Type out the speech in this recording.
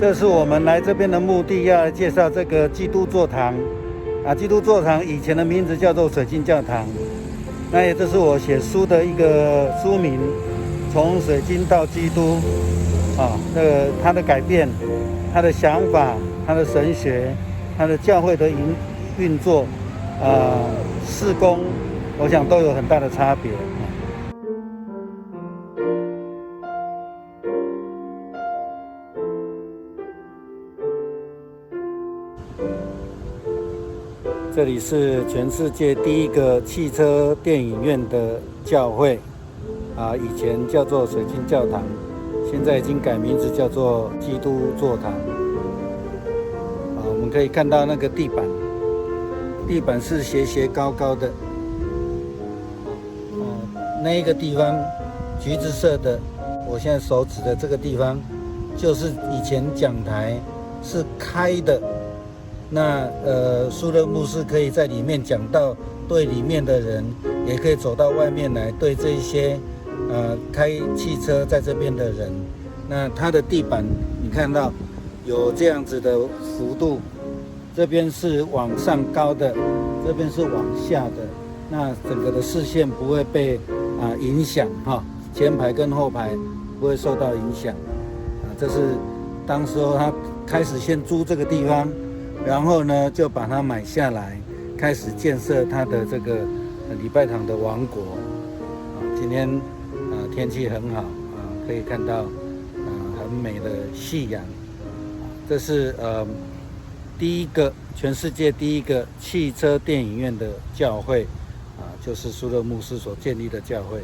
这是我们来这边的目的，要来介绍这个基督座堂。基督座堂以前的名字叫做水晶教堂。那也这是我写书的一个书名，从水晶到基督。他的改变，他的想法，他的神学，他的教会的运作，事工，我想都有很大的差别。这里是全世界第一个汽车电影院的教会，以前叫做水晶教堂，现在已经改名字叫做基督座堂。我们可以看到那个地板是斜斜高高的，那一个地方橘子色的，我现在手指的这个地方就是以前讲台是开的。那苏勒牧师可以在里面讲到，对里面的人，也可以走到外面来，对这一些开汽车在这边的人。那它的地板你看到有这样子的幅度，这边是往上高的，这边是往下的，那整个的视线不会被影响前排跟后排不会受到影响。这是当时候他开始先租这个地方。然后呢，就把它买下来，开始建设它的这个礼拜堂的王国。今天天气很好可以看到很美的夕阳。这是全世界第一个汽车电影院的教会就是苏勒牧师所建立的教会。